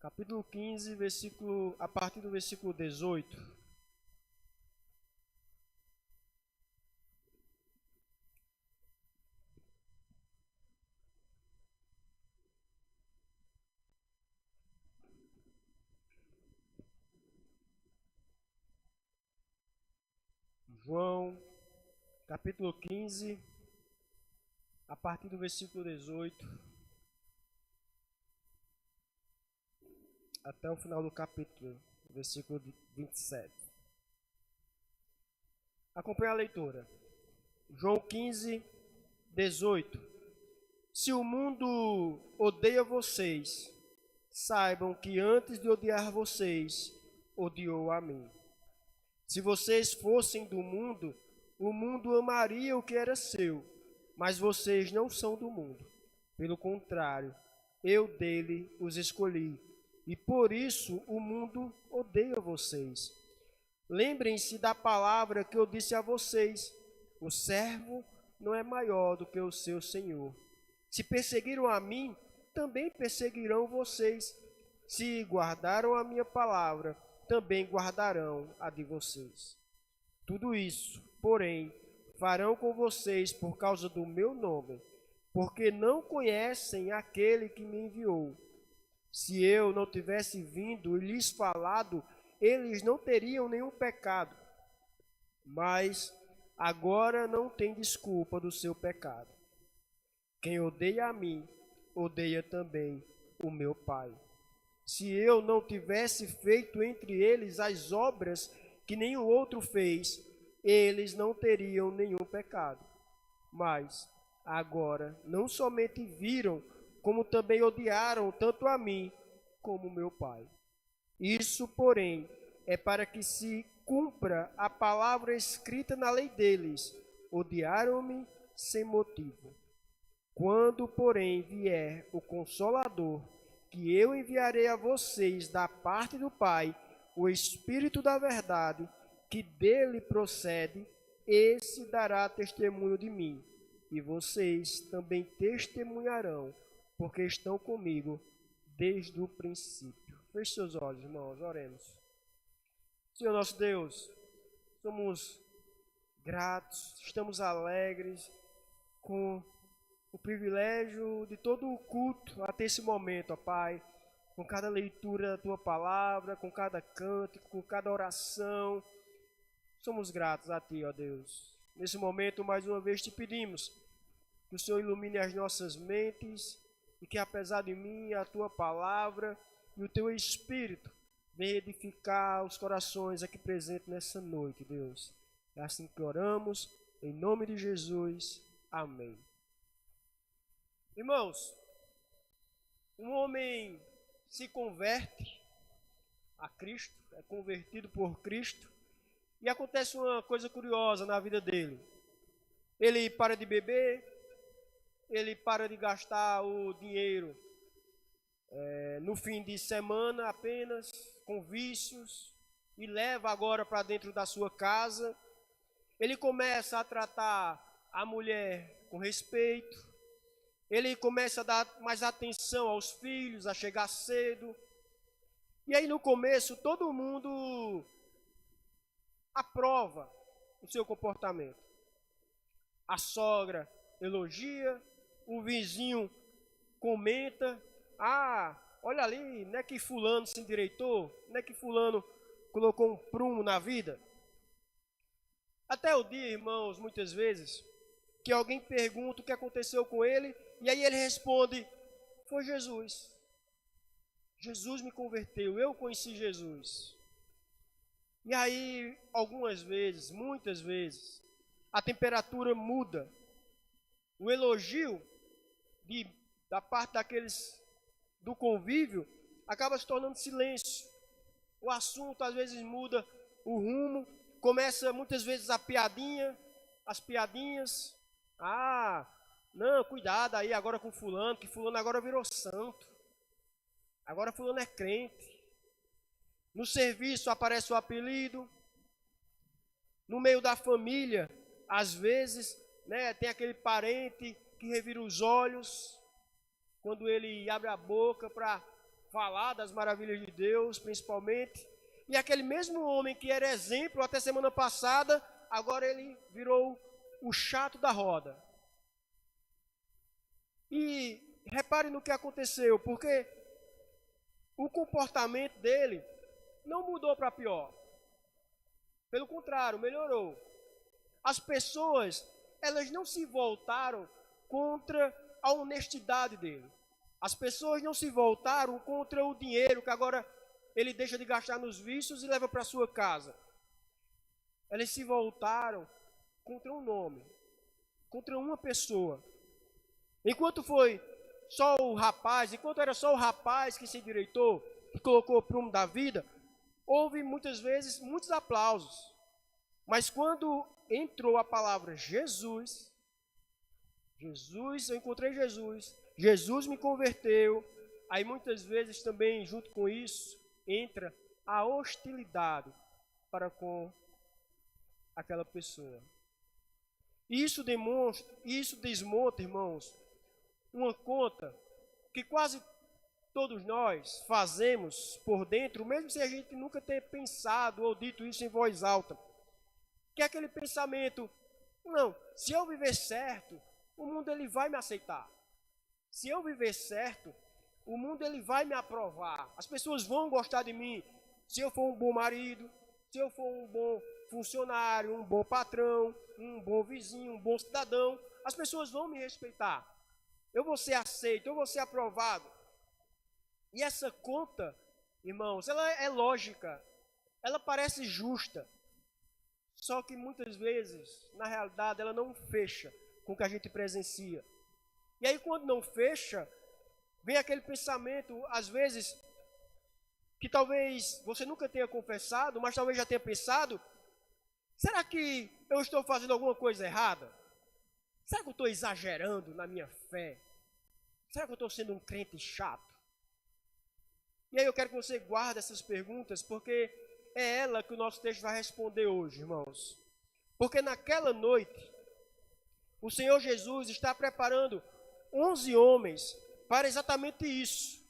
capítulo 15, a partir do versículo 18. João, capítulo 15, a partir do versículo 18, até o final do capítulo, versículo 27. Acompanhe a leitura. João 15, 18. Se o mundo odeia vocês, saibam que antes de odiar vocês, odiou a mim. Se vocês fossem do mundo, o mundo amaria o que era seu, mas vocês não são do mundo. Pelo contrário, eu dele os escolhi, e por isso o mundo odeia vocês. Lembrem-se da palavra que eu disse a vocês: o servo não é maior do que o seu senhor. Se perseguiram a mim, também perseguirão vocês. Se guardaram a minha palavra, também guardarão a de vocês. Tudo isso, porém, farão com vocês por causa do meu nome, porque não conhecem aquele que me enviou. Se eu não tivesse vindo e lhes falado, eles não teriam nenhum pecado. Mas agora não tem desculpa do seu pecado. Quem odeia a mim, odeia também o meu Pai. Se eu não tivesse feito entre eles as obras que nenhum outro fez, eles não teriam nenhum pecado. Mas agora não somente viram, como também odiaram tanto a mim como meu Pai. Isso, porém, é para que se cumpra a palavra escrita na lei deles: odiaram-me sem motivo. Quando, porém, vier o Consolador, que eu enviarei a vocês da parte do Pai, o Espírito da verdade, que dele procede, esse dará testemunho de mim, e vocês também testemunharão, porque estão comigo desde o princípio. Feche seus olhos, irmãos, oremos. Senhor nosso Deus, somos gratos, estamos alegres com o privilégio de todo o culto até esse momento, ó Pai, com cada leitura da Tua palavra, com cada cântico, com cada oração. Somos gratos a Ti, ó Deus. Nesse momento, mais uma vez, te pedimos que o Senhor ilumine as nossas mentes e que, apesar de mim, a Tua palavra e o Teu Espírito venha edificar os corações aqui presentes nessa noite, Deus. É assim que oramos, em nome de Jesus. Amém. Irmãos, um homem se converte a Cristo, é convertido por Cristo, e acontece uma coisa curiosa na vida dele. Ele para de beber, ele para de gastar o dinheiro no fim de semana apenas, com vícios, e leva agora para dentro da sua casa. Ele começa a tratar a mulher com respeito, ele começa a dar mais atenção aos filhos, a chegar cedo. E aí no começo todo mundo aprova o seu comportamento. A sogra elogia, o vizinho comenta: ah, olha ali, não é que fulano se endireitou, não é que fulano colocou um prumo na vida. Até o dia, irmãos, muitas vezes, que alguém pergunta o que aconteceu com ele, e aí ele responde: foi Jesus. Jesus me converteu, eu conheci Jesus. E aí, algumas vezes, muitas vezes, a temperatura muda. O elogio da parte daqueles do convívio acaba se tornando silêncio. O assunto às vezes muda o rumo, começa muitas vezes as piadinhas. Ah, não, cuidado aí agora com fulano, que fulano agora virou santo. Agora fulano é crente. No serviço aparece o apelido. No meio da família, às vezes, né, tem aquele parente que revira os olhos quando ele abre a boca para falar das maravilhas de Deus, principalmente. E aquele mesmo homem que era exemplo até semana passada, agora ele virou o chato da roda. E repare no que aconteceu, porque o comportamento dele não mudou para pior. Pelo contrário, melhorou. As pessoas, elas não se voltaram contra a honestidade dele. As pessoas não se voltaram contra o dinheiro que agora ele deixa de gastar nos vícios e leva para sua casa. Eles se voltaram contra um nome, contra uma pessoa. Enquanto era só o rapaz que se endireitou, que colocou o prumo da vida, houve muitas vezes muitos aplausos. Mas quando entrou a palavra Jesus, eu encontrei Jesus, Jesus me converteu, aí muitas vezes também junto com isso entra a hostilidade para com aquela pessoa. Isso desmonta, irmãos, uma conta que quase todos nós fazemos por dentro, mesmo se a gente nunca ter pensado ou dito isso em voz alta. Que é aquele pensamento, não, se eu viver certo, o mundo ele vai me aceitar. Se eu viver certo, o mundo ele vai me aprovar. As pessoas vão gostar de mim. Se eu for um bom marido, se eu for um bom funcionário, um bom patrão, um bom vizinho, um bom cidadão, as pessoas vão me respeitar. Eu vou ser aceito, eu vou ser aprovado. E essa conta, irmãos, ela é lógica. Ela parece justa. Só que muitas vezes, na realidade, ela não fecha com o que a gente presencia. E aí, quando não fecha, vem aquele pensamento, às vezes, que talvez você nunca tenha confessado, mas talvez já tenha pensado: será que eu estou fazendo alguma coisa errada? Será que eu estou exagerando na minha fé? Será que eu estou sendo um crente chato? E aí eu quero que você guarde essas perguntas, porque é ela que o nosso texto vai responder hoje, irmãos. Porque naquela noite, o Senhor Jesus está preparando 11 homens para exatamente isso.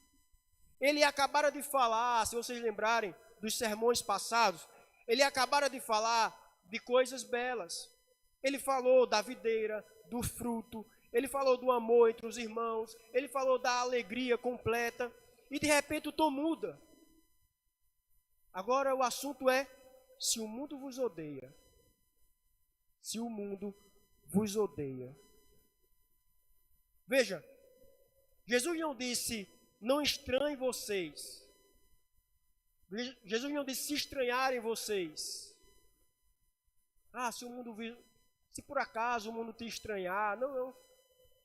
Ele acabara de falar, se vocês lembrarem dos sermões passados, ele acabara de falar de coisas belas. Ele falou da videira, do fruto, ele falou do amor entre os irmãos, ele falou da alegria completa, e de repente o tom muda. Agora o assunto é: se o mundo vos odeia. Se o mundo vos odeia. Veja, Jesus não disse: não estranhem vocês. Jesus não disse: se estranharem vocês. Se por acaso o mundo te estranhar. Não, não.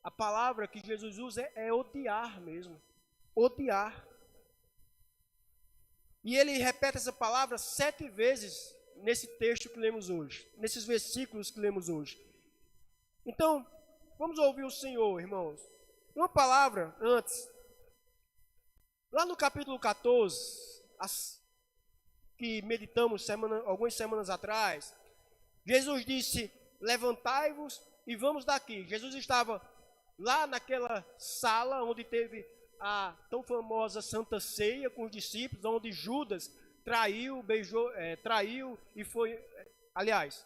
A palavra que Jesus usa é odiar mesmo. Odiar. E ele repete essa palavra 7 vezes nesse texto que lemos hoje, nesses versículos que lemos hoje. Então, vamos ouvir o Senhor, irmãos. Uma palavra antes. Lá no capítulo 14, que meditamos algumas semanas atrás, Jesus disse: levantai-vos e vamos daqui. Jesus estava lá naquela sala onde teve a tão famosa Santa Ceia com os discípulos, onde Judas traiu e foi, aliás,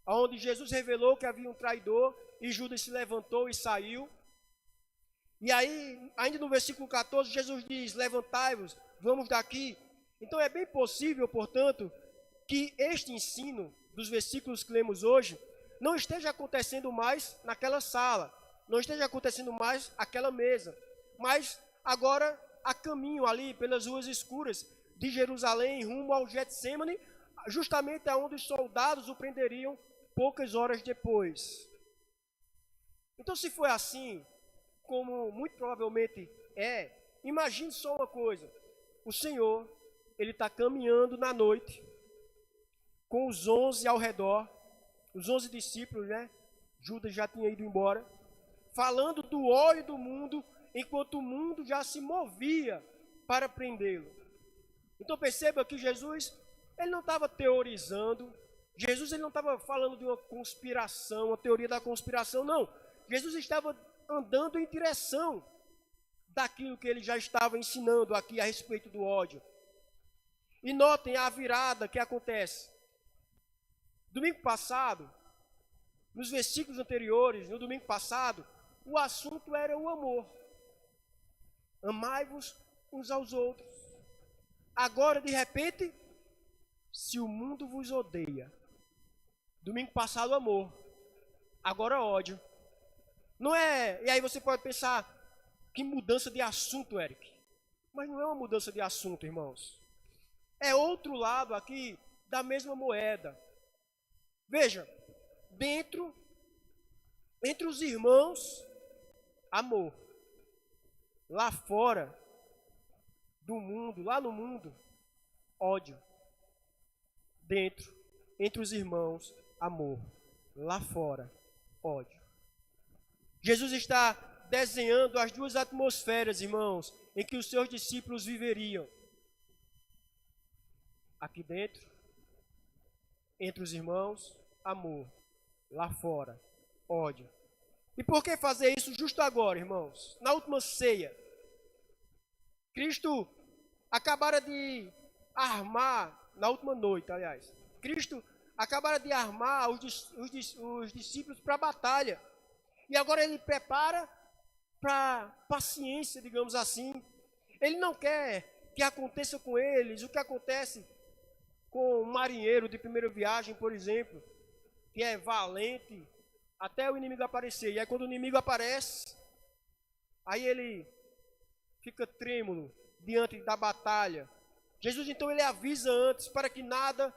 onde Jesus revelou que havia um traidor e Judas se levantou e saiu. E aí, ainda no versículo 14, Jesus diz: levantai-vos, vamos daqui. Então é bem possível, portanto, que este ensino dos versículos que lemos hoje não esteja acontecendo mais naquela sala, não esteja acontecendo mais naquela mesa, mas agora a caminho ali pelas ruas escuras de Jerusalém, rumo ao Getsêmani, justamente aonde os soldados o prenderiam poucas horas depois. Então, se foi assim, como muito provavelmente é, imagine só uma coisa: o Senhor, ele está caminhando na noite, com os 11 ao redor, os 11 discípulos, né? Judas já tinha ido embora, falando do ódio do mundo, enquanto o mundo já se movia para prendê-lo. Então perceba que Jesus, ele não estava teorizando, Jesus ele não estava falando de uma conspiração, uma teoria da conspiração, não. Jesus estava andando em direção daquilo que ele já estava ensinando aqui a respeito do ódio. E notem a virada que acontece. Domingo passado, nos versículos anteriores, no domingo passado, o assunto era o amor. Amai-vos uns aos outros. Agora, de repente, se o mundo vos odeia. Domingo passado, amor. Agora, ódio. Não é... E aí você pode pensar, que mudança de assunto, Eric. Mas não é uma mudança de assunto, irmãos. É outro lado aqui da mesma moeda. Veja, entre os irmãos, amor. Lá fora do mundo, lá no mundo, ódio. Dentro, entre os irmãos, amor. Lá fora, ódio. Jesus está desenhando as duas atmosferas, irmãos, em que os seus discípulos viveriam. Aqui dentro, entre os irmãos, amor. Lá fora, ódio. E por que fazer isso justo agora, irmãos? Na última ceia, Cristo acabara de armar, na última noite, aliás, Cristo acabara de armar os discípulos para a batalha. E agora ele prepara para paciência, digamos assim. Ele não quer que aconteça com eles o que acontece com um marinheiro de primeira viagem, por exemplo, que é valente até o inimigo aparecer. E aí quando o inimigo aparece, aí ele fica trêmulo diante da batalha. Jesus então ele avisa antes para que nada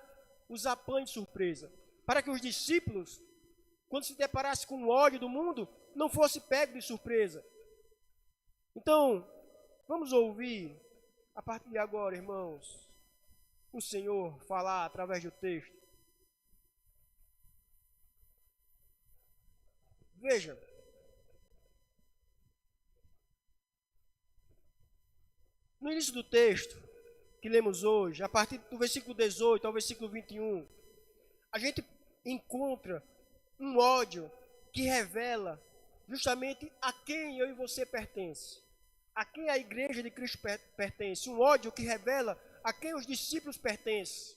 os apanhe de surpresa. Para que os discípulos, quando se deparassem com o ódio do mundo, não fosse pego de surpresa. Então, vamos ouvir, a partir de agora, irmãos, o Senhor falar através do texto. Veja, no início do texto que lemos hoje, a partir do versículo 18 ao versículo 21, a gente encontra um ódio que revela justamente a quem eu e você pertence, a quem a igreja de Cristo pertence, um ódio que revela a quem os discípulos pertencem.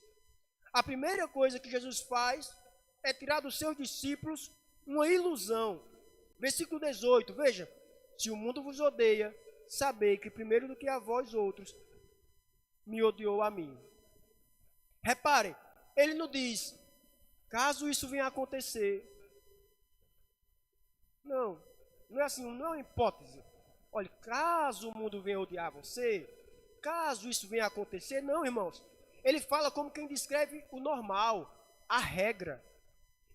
A primeira coisa que Jesus faz é tirar dos seus discípulos uma ilusão. Versículo 18, veja, se o mundo vos odeia, sabei que primeiro do que a vós outros, me odiou a mim. Reparem, ele não diz, caso isso venha a acontecer. Não é assim, não é uma hipótese. Olha, caso o mundo venha odiar você, caso isso venha a acontecer, não, irmãos. Ele fala como quem descreve o normal, a regra.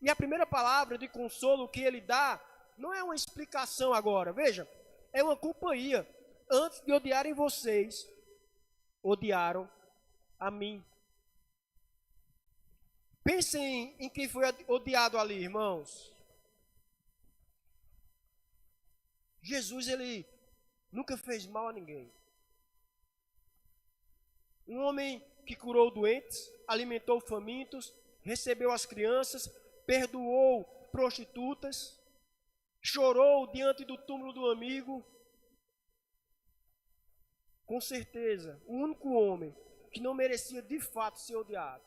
E a primeira palavra de consolo que ele dá, não é uma explicação agora, veja, é uma companhia. Antes de odiarem vocês, odiaram a mim. Pensem em quem foi odiado ali, irmãos. Jesus, ele nunca fez mal a ninguém. Um homem que curou doentes, alimentou famintos, recebeu as crianças, perdoou prostitutas, chorou diante do túmulo do amigo. Com certeza, o único homem que não merecia de fato ser odiado,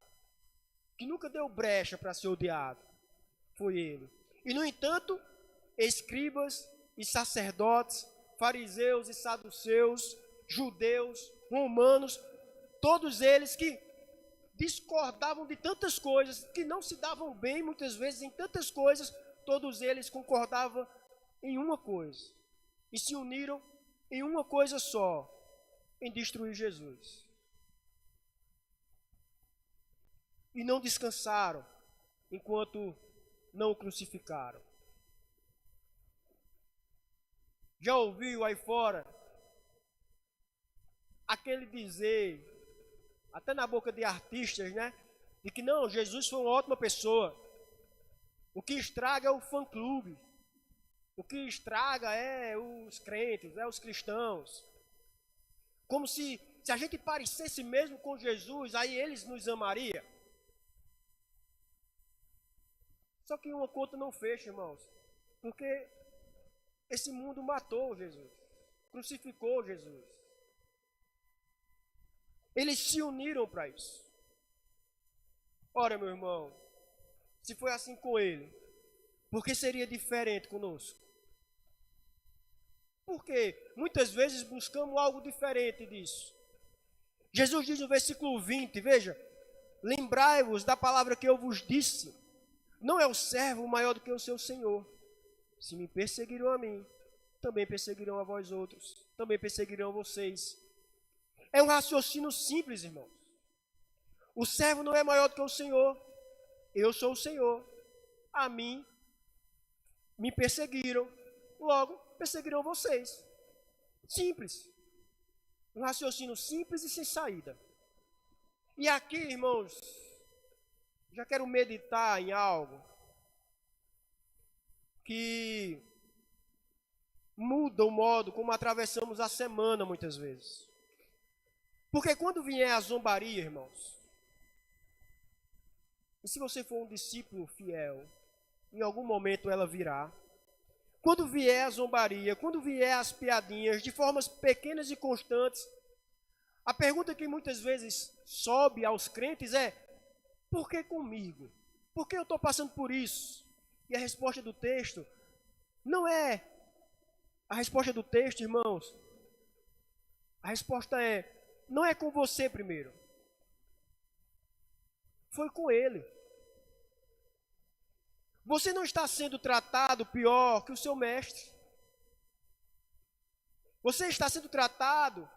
que nunca deu brecha para ser odiado, foi ele. E no entanto, escribas e sacerdotes, fariseus e saduceus, judeus, romanos, todos eles que discordavam de tantas coisas, que não se davam bem muitas vezes em tantas coisas, todos eles concordavam em uma coisa e se uniram em uma coisa só, em destruir Jesus. E não descansaram enquanto não o crucificaram. Já ouviu aí fora aquele dizer, até na boca de artistas, né? De que não, Jesus foi uma ótima pessoa. O que estraga é o fã-clube. O que estraga é os crentes, é os cristãos. Como se a gente parecesse mesmo com Jesus, aí eles nos amariam. Só que uma conta não fecha, irmãos. Porque esse mundo matou Jesus. crucificou Jesus. Eles se uniram para isso. Ora, meu irmão, se foi assim com ele, por que seria diferente conosco? Porque muitas vezes buscamos algo diferente disso. Jesus diz no versículo 20, veja, lembrai-vos da palavra que eu vos disse, não é o servo maior do que o seu senhor. Se me perseguiram a mim, também perseguirão a vós outros, também perseguirão vocês. É um raciocínio simples, irmãos. O servo não é maior do que o senhor, eu sou o senhor, a mim me perseguiram, logo perseguirão vocês. Simples. Um raciocínio simples e sem saída. E aqui, irmãos, já quero meditar em algo que muda o modo como atravessamos a semana muitas vezes. Porque quando vier a zombaria, irmãos, e se você for um discípulo fiel, em algum momento ela virá. Quando vier a zombaria, quando vier as piadinhas, de formas pequenas e constantes, a pergunta que muitas vezes sobe aos crentes é: por que comigo? Por que eu estou passando por isso? E a resposta do texto não é a resposta do texto, irmãos. A resposta é: não é com você primeiro. Foi com ele. Você não está sendo tratado pior que o seu mestre. Você está sendo tratado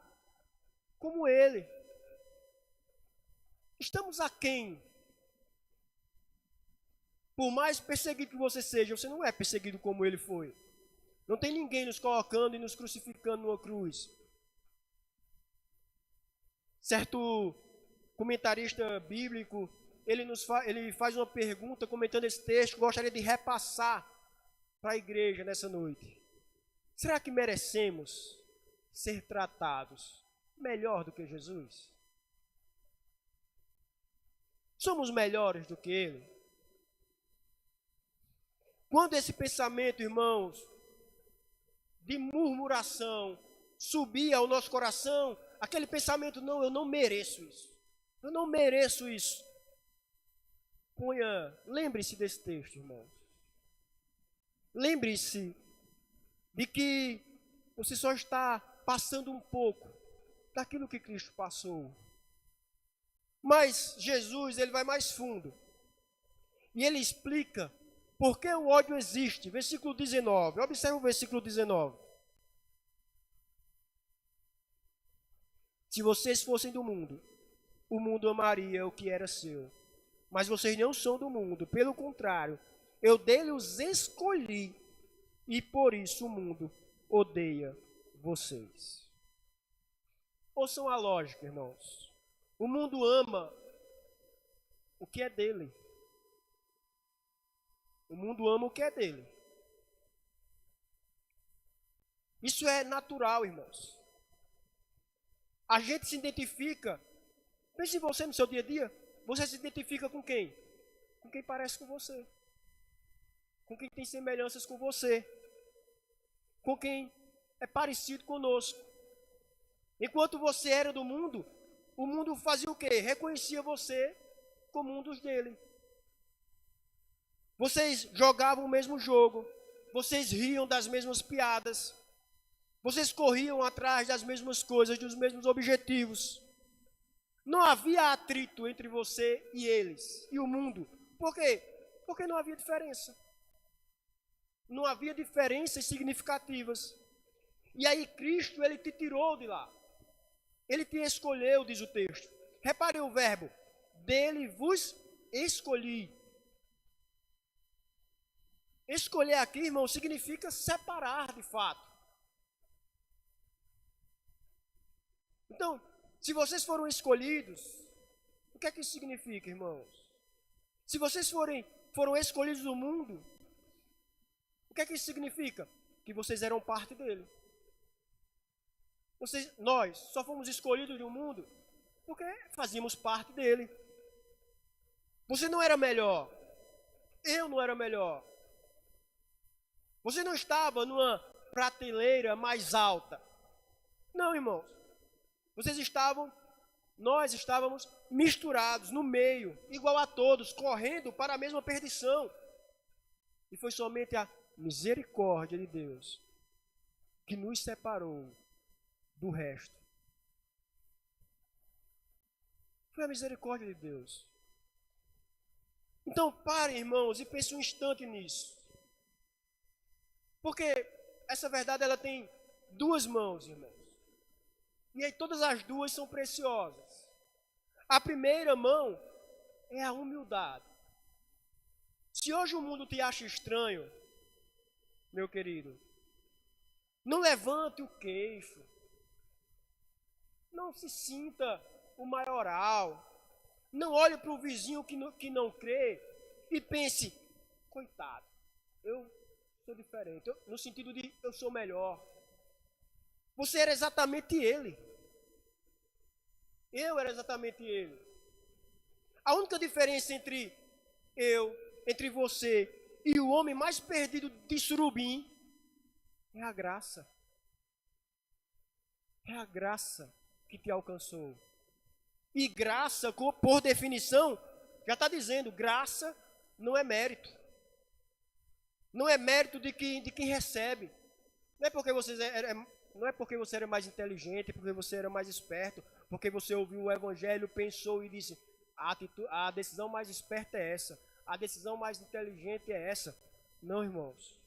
como ele. Estamos aquém. Por mais perseguido que você seja, você não é perseguido como ele foi. Não tem ninguém nos colocando e nos crucificando numa cruz. Certo comentarista bíblico, ele faz uma pergunta comentando esse texto que gostaria de repassar para a igreja nessa noite. Será que merecemos ser tratados melhor do que Jesus? Somos melhores do que ele? Quando esse pensamento, irmãos, de murmuração subir ao nosso coração, aquele pensamento: não, eu não mereço isso. Eu não mereço isso. Lembre-se desse texto, irmãos. Lembre-se de que você só está passando um pouco daquilo que Cristo passou. Mas Jesus, ele vai mais fundo. E ele explica por que o ódio existe. Versículo 19. Observe o versículo 19. Se vocês fossem do mundo, o mundo amaria o que era seu. Mas vocês não são do mundo, pelo contrário, eu dele os escolhi, e por isso o mundo odeia vocês. Ouçam a lógica, irmãos. O mundo ama o que é dele. O mundo ama o que é dele. Isso é natural, irmãos. A gente se identifica. Pense em você no seu dia a dia. Você se identifica com quem? Com quem parece com você. Com quem tem semelhanças com você. Com quem é parecido conosco. Enquanto você era do mundo, o mundo fazia o quê? Reconhecia você como um dos dele. Vocês jogavam o mesmo jogo. Vocês riam das mesmas piadas. Vocês corriam atrás das mesmas coisas, dos mesmos objetivos. Não havia atrito entre você e eles, e o mundo. Por quê? Porque não havia diferença. Não havia diferenças significativas. E aí Cristo, ele te tirou de lá. Ele te escolheu, diz o texto. Repare o verbo. Dele vos escolhi. Escolher aqui, irmão, significa separar de fato. Então, se vocês foram escolhidos, o que é que isso significa, irmãos? Se vocês foram escolhidos do mundo, o que é que isso significa? Que vocês eram parte dele. Nós só fomos escolhidos do mundo porque fazíamos parte dele. Você não era melhor. Eu não era melhor. Você não estava numa prateleira mais alta. Não, irmãos. Nós estávamos misturados no meio, igual a todos, correndo para a mesma perdição. E foi somente a misericórdia de Deus que nos separou do resto. Foi a misericórdia de Deus. Então parem, irmãos, e pensem um instante nisso. Porque essa verdade ela tem duas mãos, irmãos. E aí todas as duas são preciosas. A primeira mão é a humildade. Se hoje o mundo te acha estranho, meu querido, não levante o queixo. Não se sinta o maioral. Não olhe para o vizinho que não crê e pense, coitado, eu sou diferente. No sentido de eu sou melhor. Você era exatamente ele. Eu era exatamente ele. A única diferença entre você e o homem mais perdido de Surubim é a graça. É a graça que te alcançou. E graça, por definição, já está dizendo, graça não é mérito. Não é mérito de quem recebe. Não é porque você era mais inteligente, porque você era mais esperto, porque você ouviu o evangelho, pensou e disse, a decisão mais esperta é essa, a decisão mais inteligente é essa. Não, irmãos.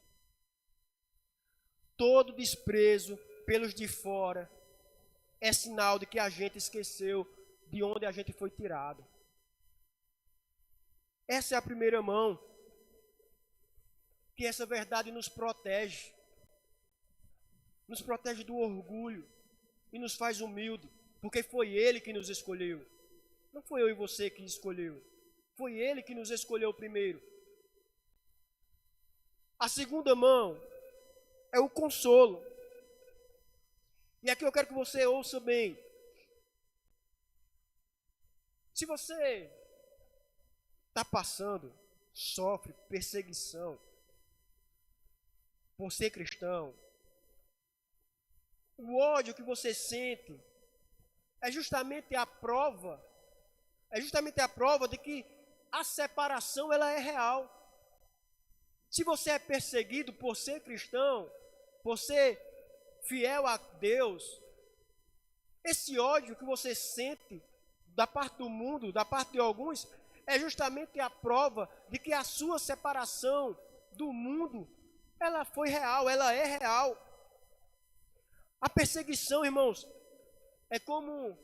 Todo desprezo pelos de fora é sinal de que a gente esqueceu de onde a gente foi tirado. Essa é a primeira mão. Que essa verdade nos protege. Nos protege do orgulho. E nos faz humilde. Porque foi Ele que nos escolheu. Não foi eu e você que escolheu. Foi Ele que nos escolheu primeiro. A segunda mão é o consolo. E aqui eu quero que você ouça bem. Se você está passando, sofre perseguição por ser cristão, o ódio que você sente é justamente a prova de que a separação ela é real. Se você é perseguido por ser cristão, por ser fiel a Deus, esse ódio que você sente da parte do mundo, da parte de alguns, é justamente a prova de que a sua separação do mundo, ela foi real, ela é real. A perseguição, irmãos, é como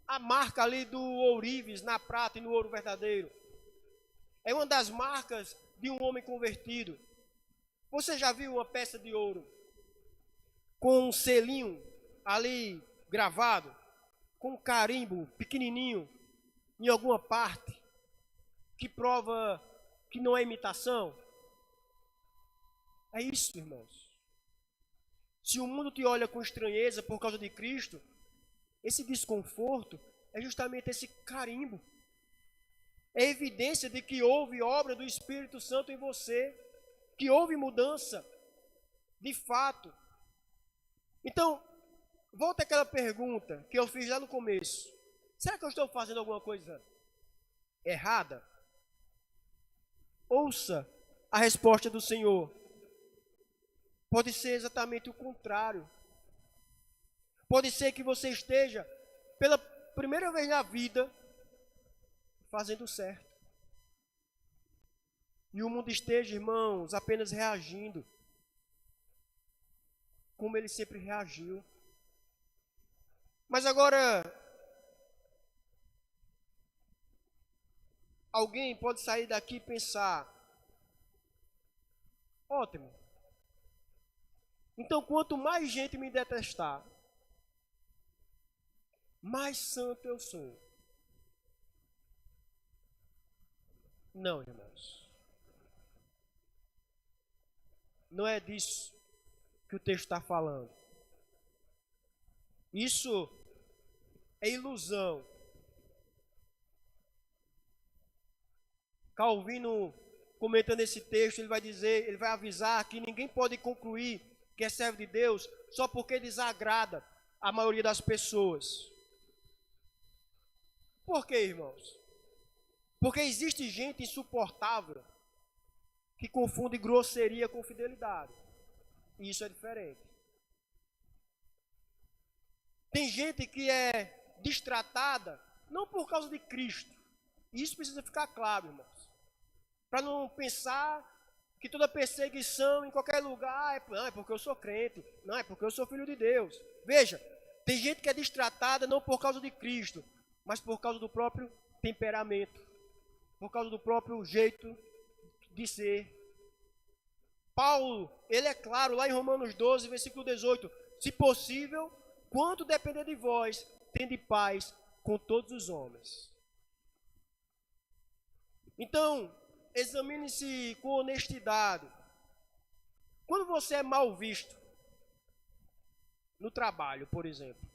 a marca ali do ourives na prata e no ouro verdadeiro. É uma das marcas de um homem convertido. Você já viu uma peça de ouro com um selinho ali gravado, com um carimbo pequenininho em alguma parte, que prova que não é imitação? É isso, irmãos. Se o mundo te olha com estranheza por causa de Cristo, esse desconforto é justamente esse carimbo. É evidência de que houve obra do Espírito Santo em você, que houve mudança, de fato. Então, volta àquela pergunta que eu fiz lá no começo. Será que eu estou fazendo alguma coisa errada? Ouça a resposta do Senhor. Pode ser exatamente o contrário. Pode ser que você esteja, pela primeira vez na vida, fazendo certo. E o mundo esteja, irmãos, apenas reagindo como ele sempre reagiu. Mas agora, alguém pode sair daqui e pensar, ótimo, então quanto mais gente me detestar, mais santo eu sou. Não, irmãos. Não é disso que o texto está falando. Isso é ilusão. Calvino, comentando esse texto, ele vai avisar que ninguém pode concluir que é servo de Deus só porque desagrada a maioria das pessoas. Por quê, irmãos? Porque existe gente insuportável que confunde grosseria com fidelidade. E isso é diferente. Tem gente que é destratada não por causa de Cristo. E isso precisa ficar claro, irmãos. Para não pensar que toda perseguição em qualquer lugar é porque eu sou crente, não, é porque eu sou filho de Deus. Veja, tem gente que é destratada não por causa de Cristo, mas por causa do próprio temperamento, por causa do próprio jeito de ser. Paulo, ele é claro, lá em Romanos 12, versículo 18, se possível, quanto depender de vós, tende paz com todos os homens. Então, examine-se com honestidade. Quando você é mal visto, no trabalho, por exemplo,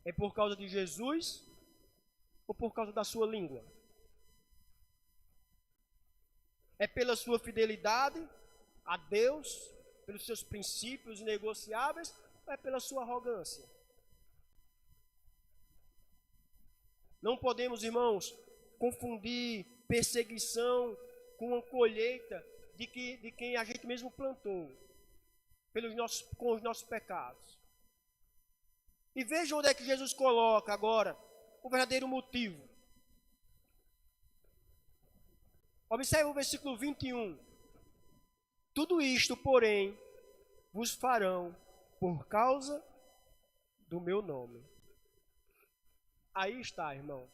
é por causa de Jesus ou por causa da sua língua? É pela sua fidelidade a Deus, pelos seus princípios inegociáveis, ou é pela sua arrogância? Não podemos, irmãos, confundir perseguição com uma colheita de quem a gente mesmo plantou, com os nossos pecados. E veja onde é que Jesus coloca agora o verdadeiro motivo. Observe o versículo 21. Tudo isto, porém, vos farão por causa do meu nome. Aí está, irmãos.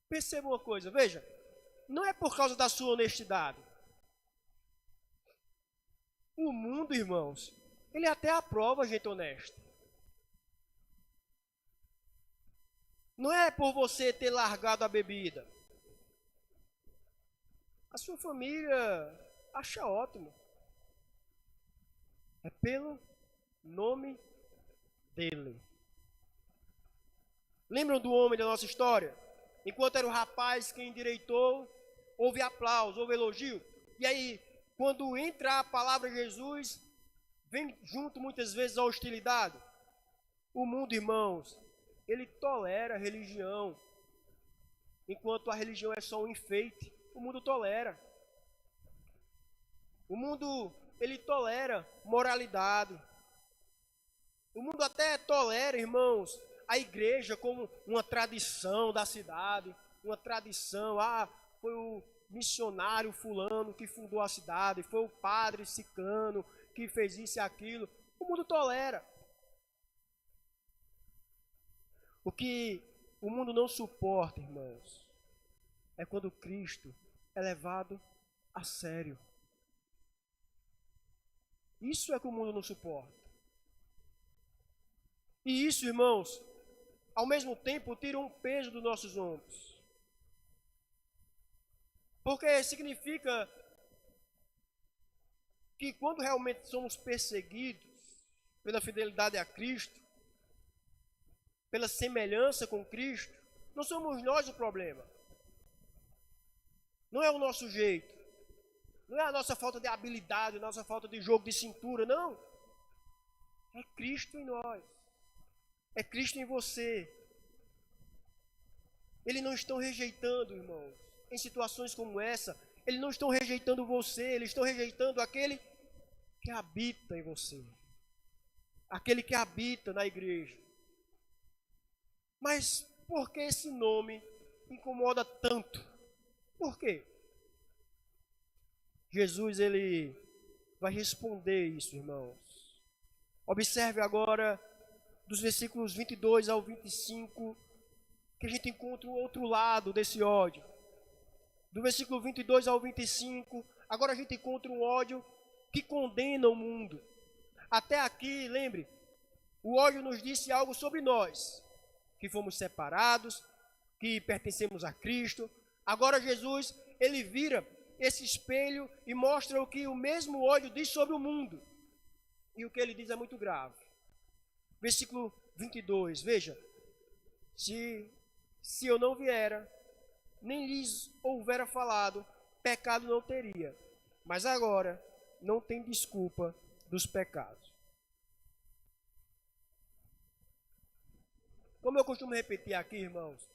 Perceba uma coisa, veja, não é por causa da sua honestidade. O mundo, irmãos, ele até aprova gente honesta. Não é por você ter largado a bebida. A sua família acha ótimo. É pelo nome dele. Lembram do homem da nossa história? Enquanto era o rapaz quem endireitou, houve aplauso, houve elogio. E aí, quando entra a palavra de Jesus, vem junto muitas vezes a hostilidade. O mundo, irmãos, ele tolera a religião. Enquanto a religião é só um enfeite, o mundo tolera. O mundo, ele tolera moralidade. O mundo até tolera, irmãos, a igreja como uma tradição da cidade, uma tradição, foi o missionário fulano que fundou a cidade, foi o padre ciclano que fez isso e aquilo. O mundo tolera. O que o mundo não suporta, irmãos, é quando Cristo é levado a sério. Isso é que o mundo não suporta. E isso, irmãos, ao mesmo tempo tira um peso dos nossos ombros. Porque significa que quando realmente somos perseguidos pela fidelidade a Cristo, pela semelhança com Cristo, não somos nós o problema. Não é o nosso jeito. Não é a nossa falta de habilidade, a nossa falta de jogo de cintura, não. É Cristo em nós. É Cristo em você. Eles não estão rejeitando, irmãos, em situações como essa. Eles não estão rejeitando você, eles estão rejeitando aquele que habita em você. Aquele que habita na igreja. Mas por que esse nome incomoda tanto? Por quê? Jesus, ele vai responder isso, irmãos. Observe agora, dos versículos 22 ao 25, que a gente encontra o outro lado desse ódio. Do versículo 22 ao 25, agora a gente encontra um ódio que condena o mundo. Até aqui, lembre, o ódio nos disse algo sobre nós, que fomos separados, que pertencemos a Cristo. Agora Jesus, ele vira esse espelho e mostra o que o mesmo ódio diz sobre o mundo. E o que ele diz é muito grave. Versículo 22, veja. Se eu não viera, nem lhes houvera falado, pecado não teria. Mas agora não tem desculpa dos pecados. Como eu costumo repetir aqui, irmãos,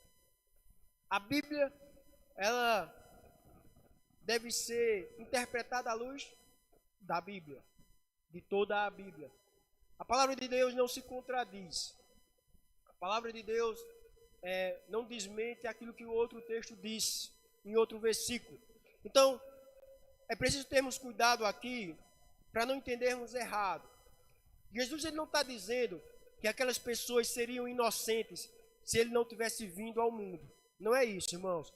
a Bíblia, ela deve ser interpretada à luz da Bíblia, de toda a Bíblia. A palavra de Deus não se contradiz. A palavra de Deus não desmente aquilo que o outro texto diz em outro versículo. Então, é preciso termos cuidado aqui para não entendermos errado. Jesus ele não está dizendo que aquelas pessoas seriam inocentes se ele não tivesse vindo ao mundo. Não é isso, irmãos.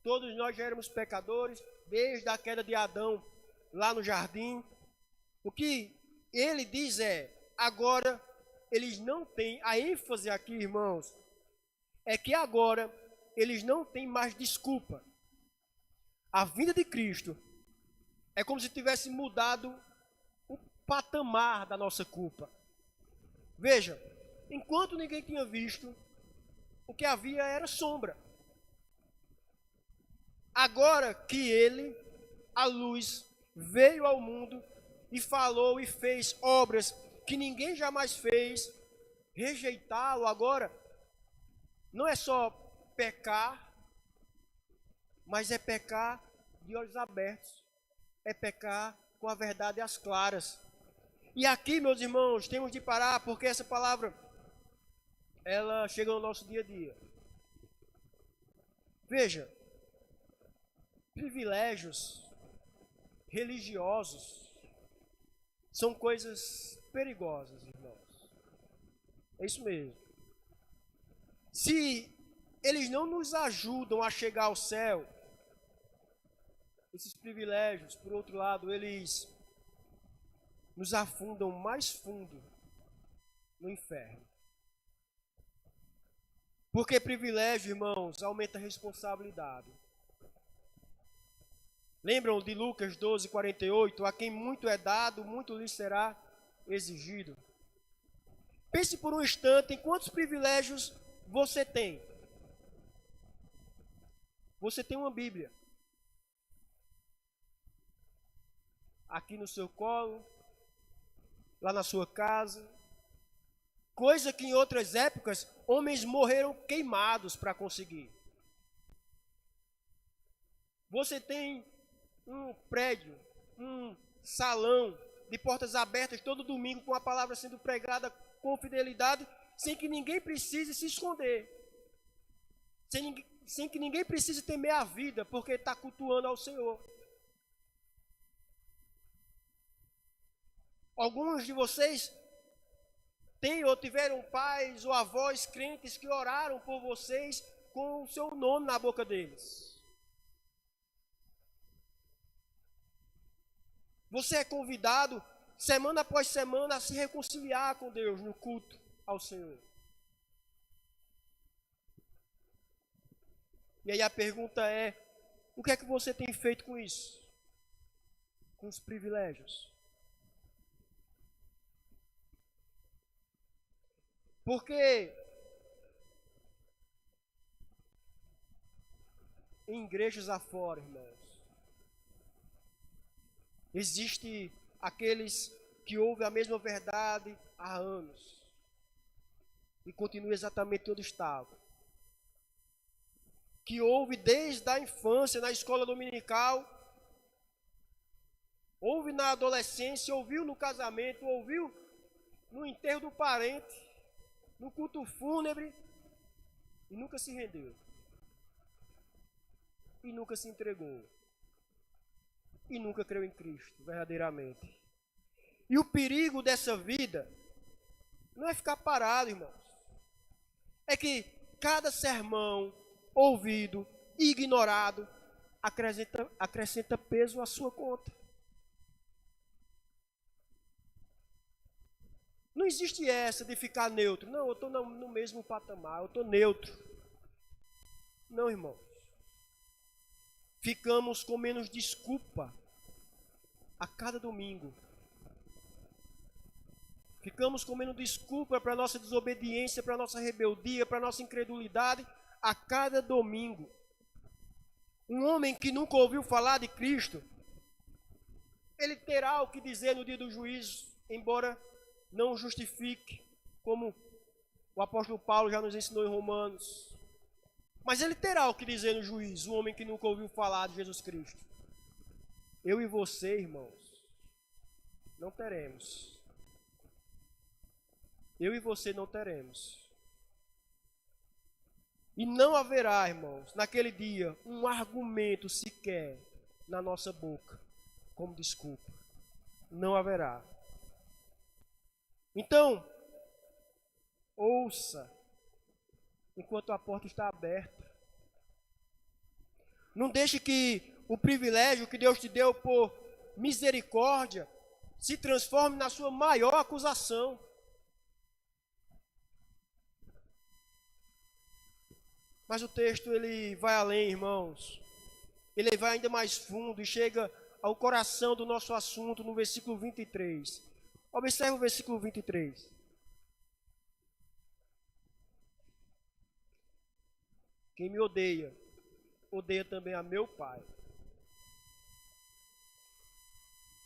Todos nós já éramos pecadores desde a queda de Adão lá no jardim. O que ele diz agora eles não têm, a ênfase aqui, irmãos, é que agora eles não têm mais desculpa. A vinda de Cristo é como se tivesse mudado o patamar da nossa culpa. Veja, enquanto ninguém tinha visto, o que havia era sombra. Agora que ele, a luz, veio ao mundo e falou e fez obras que ninguém jamais fez, rejeitá-lo agora não é só pecar, mas é pecar de olhos abertos, é pecar com a verdade às claras. E aqui, meus irmãos, temos de parar, porque essa palavra, ela chega no nosso dia a dia. Veja, privilégios religiosos são coisas perigosas, irmãos. É isso mesmo. Se eles não nos ajudam a chegar ao céu, esses privilégios, por outro lado, eles nos afundam mais fundo no inferno. Porque privilégio, irmãos, aumenta a responsabilidade. Lembram de Lucas 12:48? A quem muito é dado, muito lhe será exigido. Pense por um instante em quantos privilégios você tem. Você tem uma Bíblia aqui no seu colo, lá na sua casa, coisa que em outras épocas homens morreram queimados para conseguir. Você tem um prédio, um salão de portas abertas todo domingo com a palavra sendo pregada com fidelidade, sem que ninguém precise se esconder, sem que ninguém precise temer a vida, porque está cultuando ao Senhor. Alguns de vocês têm ou tiveram pais ou avós crentes que oraram por vocês com o seu nome na boca deles. Você é convidado, semana após semana, a se reconciliar com Deus no culto ao Senhor. E aí a pergunta é, o que é que você tem feito com isso? Com os privilégios? Porque em igrejas afora, irmãos, existe aqueles que ouvem a mesma verdade há anos e continuam exatamente onde estavam. Que ouve desde a infância, na escola dominical, ouve na adolescência, ouviu no casamento, ouviu no enterro do parente, no culto fúnebre, e nunca se rendeu. E nunca se entregou. E nunca creu em Cristo, verdadeiramente. E o perigo dessa vida não é ficar parado, irmãos. É que cada sermão ouvido e ignorado acrescenta peso à sua conta. Não existe essa de ficar neutro. Não, eu estou no mesmo patamar, eu estou neutro. Não, irmãos. Ficamos com menos desculpa a cada domingo. Ficamos com menos desculpa para a nossa desobediência, para a nossa rebeldia, para a nossa incredulidade a cada domingo. Um homem que nunca ouviu falar de Cristo, ele terá o que dizer no dia do juízo, embora não o justifique como O apóstolo Paulo já nos ensinou em Romanos. Mas ele terá o que dizer no juízo, o homem que nunca ouviu falar de Jesus Cristo. Eu e você, irmãos, não teremos. Eu e você não teremos. E não haverá, irmãos, naquele dia, um argumento sequer na nossa boca como desculpa. Não haverá. Então, ouça enquanto a porta está aberta. Não deixe que o privilégio que Deus te deu por misericórdia se transforme na sua maior acusação. Mas o texto ele vai além, irmãos. Ele vai ainda mais fundo e chega ao coração do nosso assunto no versículo 23. Observe o versículo 23. Quem me odeia, odeia também a meu Pai.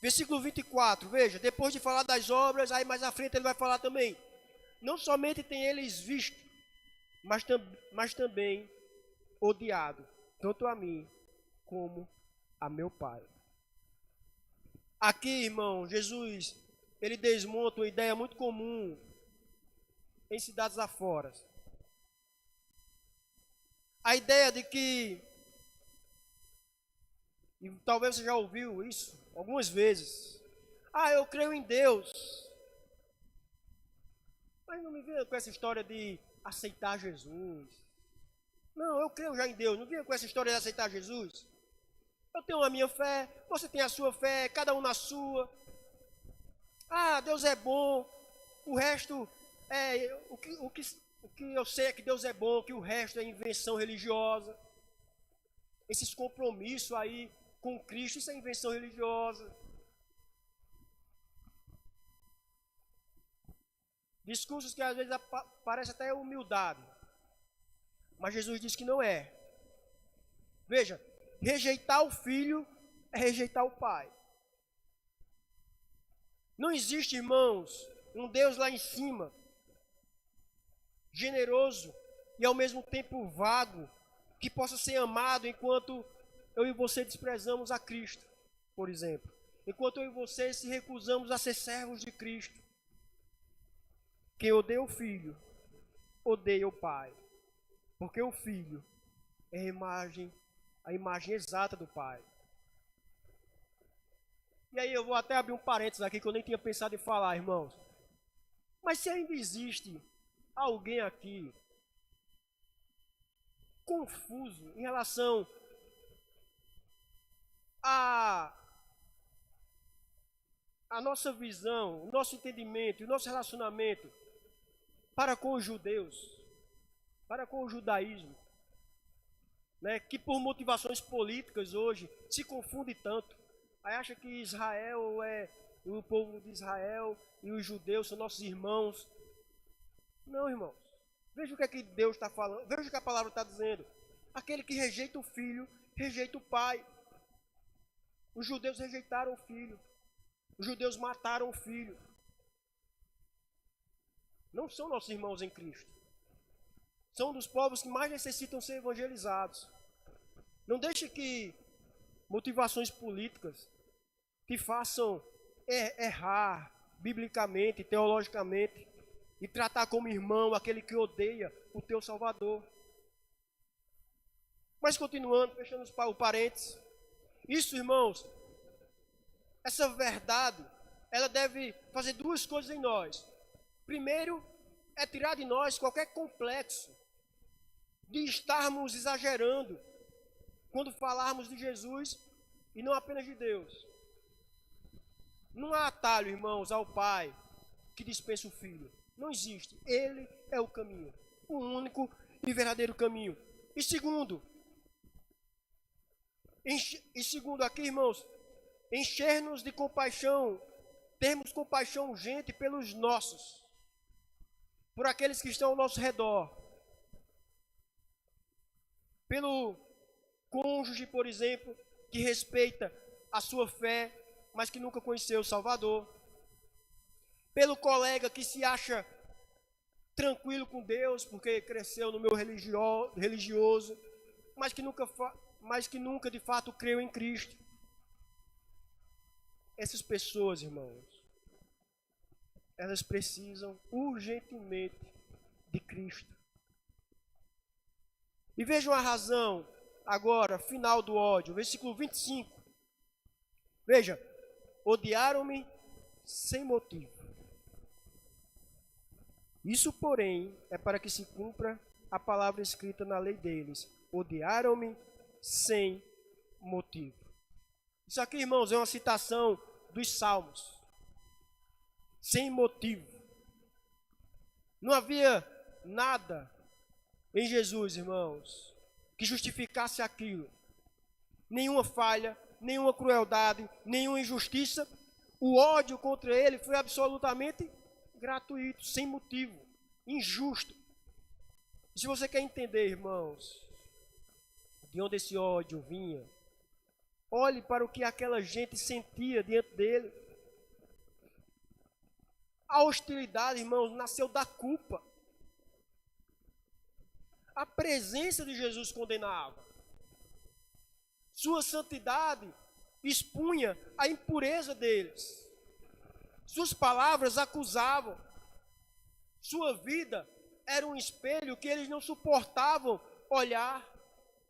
Versículo 24, veja, depois de falar das obras, aí mais à frente ele vai falar também. Não somente tem eles visto, mas também odiado, tanto a mim como a meu Pai. Aqui, irmão, Jesus, ele desmonta uma ideia muito comum em cidades afora. A ideia de que, e talvez você já ouviu isso algumas vezes, eu creio em Deus, mas não me venha com essa história de aceitar Jesus. Não, eu creio já em Deus, não venha com essa história de aceitar Jesus. Eu tenho a minha fé, você tem a sua fé, cada um na sua. Deus é bom, o resto é o que eu sei é que Deus é bom, que o resto é invenção religiosa. Esses compromissos aí com Cristo, isso é invenção religiosa. Discursos que às vezes parecem até humildade. Mas Jesus diz que não é. Veja, rejeitar o filho é rejeitar o pai. Não existe, irmãos, um Deus lá em cima, generoso e ao mesmo tempo vago, que possa ser amado enquanto eu e você desprezamos a Cristo, por exemplo. Enquanto eu e você se recusamos a ser servos de Cristo. Quem odeia o filho, odeia o pai. Porque o filho é a imagem exata do pai. E aí eu vou até abrir um parênteses aqui que eu nem tinha pensado em falar, irmãos. Mas se ainda existe alguém aqui confuso em relação a nossa visão, o nosso entendimento, o nosso relacionamento para com os judeus, para com o judaísmo, né, que por motivações políticas hoje se confunde tanto. Aí acha que Israel é o povo de Israel e os judeus são nossos irmãos. Não, irmãos. Veja o que é que Deus está falando, veja o que a palavra está dizendo. Aquele que rejeita o filho, rejeita o pai. Os judeus rejeitaram o filho. Os judeus mataram o filho. Não são nossos irmãos em Cristo. São um dos povos que mais necessitam ser evangelizados. Não deixe que motivações políticas te façam errar biblicamente, teologicamente, e tratar como irmão aquele que odeia o teu Salvador. Mas continuando, fechando o parênteses. Isso, irmãos, essa verdade, ela deve fazer duas coisas em nós. Primeiro, é tirar de nós qualquer complexo de estarmos exagerando quando falarmos de Jesus e não apenas de Deus. Não há atalho, irmãos, ao Pai que dispensa o Filho. Não existe. Ele é o caminho, o único e verdadeiro caminho. E segundo aqui, irmãos, encher-nos de compaixão, termos compaixão urgente pelos nossos, por aqueles que estão ao nosso redor, pelo cônjuge, por exemplo, que respeita a sua fé, mas que nunca conheceu o Salvador, pelo colega que se acha tranquilo com Deus, porque cresceu no meu religioso, mas que nunca de fato creu em Cristo. Essas pessoas, irmãos, elas precisam urgentemente de Cristo. E vejam a razão, agora, final do ódio, versículo 25. Veja, odiaram-me sem motivo. Isso, porém, é para que se cumpra a palavra escrita na lei deles. Odiaram-me sem motivo. Isso aqui, irmãos, é uma citação dos Salmos. Sem motivo. Não havia nada em Jesus, irmãos, que justificasse aquilo. Nenhuma falha, nenhuma crueldade, nenhuma injustiça. O ódio contra ele foi absolutamente gratuito, sem motivo, injusto. E se você quer entender, irmãos, de onde esse ódio vinha, olhe para o que aquela gente sentia diante dele. A hostilidade, irmãos, nasceu da culpa. A presença de Jesus condenava. Sua santidade expunha a impureza deles. Suas palavras acusavam. Sua vida era um espelho que eles não suportavam olhar,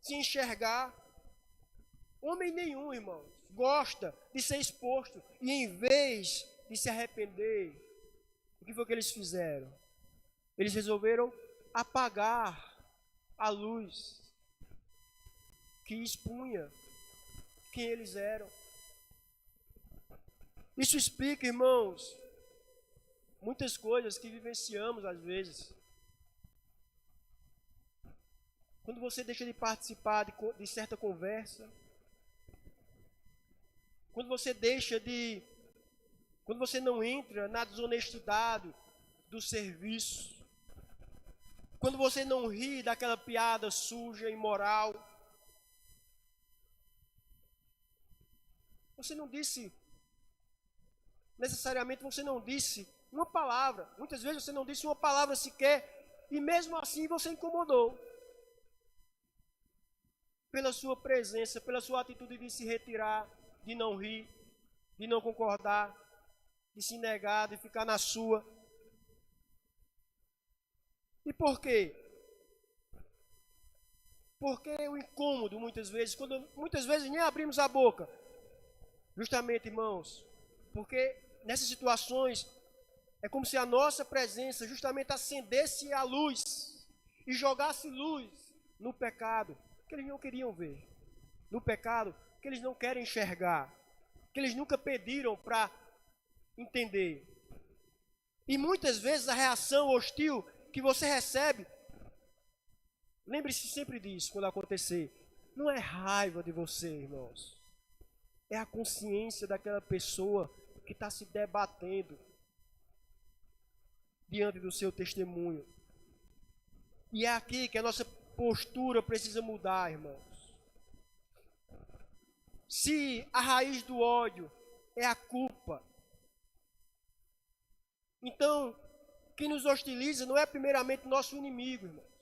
se enxergar. Homem nenhum, irmãos, gosta de ser exposto. E em vez de se arrepender, o que foi que eles fizeram? Eles resolveram apagar a luz que expunha quem eles eram. Isso explica, irmãos, muitas coisas que vivenciamos às vezes. Quando você deixa de participar de certa conversa, quando você não entra na desonestidade do serviço, quando você não ri daquela piada suja, imoral, você não disse, necessariamente você não disse uma palavra, muitas vezes você não disse uma palavra sequer, e mesmo assim você incomodou. Pela sua presença, pela sua atitude de se retirar, de não rir, de não concordar, de se negar, de ficar na sua. E por quê? Porque o incômodo, muitas vezes nem abrimos a boca. Justamente, irmãos, porque nessas situações é como se a nossa presença justamente acendesse a luz e jogasse luz no pecado que eles não queriam ver, no pecado que eles não querem enxergar, que eles nunca pediram para entender. E muitas vezes a reação hostil que você recebe, lembre-se sempre disso quando acontecer, não é raiva de você, irmãos, é a consciência daquela pessoa que está se debatendo diante do seu testemunho. E é aqui que a nossa postura precisa mudar, irmãos. Se a raiz do ódio é a culpa, então quem nos hostiliza não é primeiramente nosso inimigo, irmãos.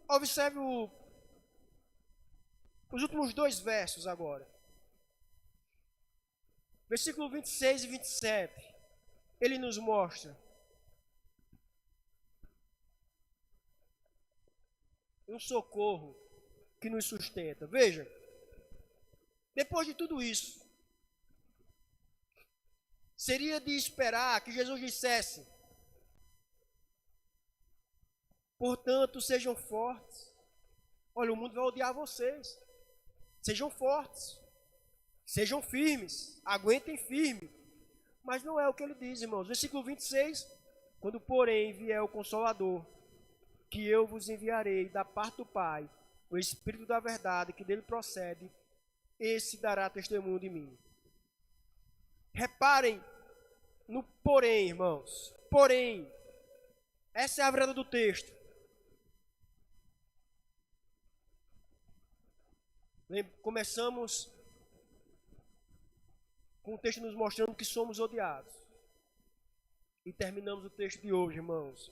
Observe os últimos 2 versos agora. Versículo 26 e 27. Ele nos mostra um socorro que nos sustenta. Veja, depois de tudo isso, seria de esperar que Jesus dissesse: portanto, sejam fortes. Olha, o mundo vai odiar vocês. Sejam fortes. Sejam firmes. Aguentem firme. Mas não é o que ele diz, irmãos. Versículo 26. Quando, porém, vier o Consolador, que eu vos enviarei da parte do Pai, o Espírito da verdade que dele procede, esse dará testemunho de mim. Reparem no porém, irmãos. Porém, essa é a verdade do texto. Começamos com o texto nos mostrando que somos odiados. E terminamos o texto de hoje, irmãos,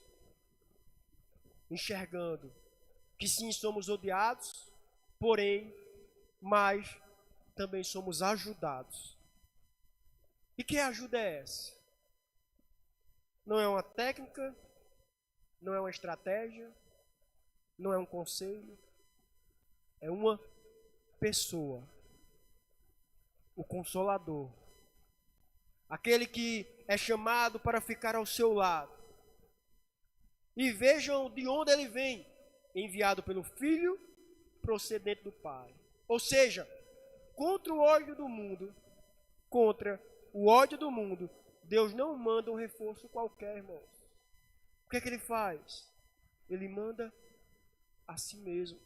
enxergando que sim, somos odiados, porém, mas também somos ajudados. E que ajuda é essa? Não é uma técnica, não é uma estratégia, não é um conselho, é uma pessoa, o Consolador, aquele que é chamado para ficar ao seu lado. E vejam de onde ele vem, enviado pelo Filho, procedente do Pai. Ou seja, contra o ódio do mundo, Deus não manda um reforço qualquer, irmãos. O que é que ele faz? Ele manda a si mesmo.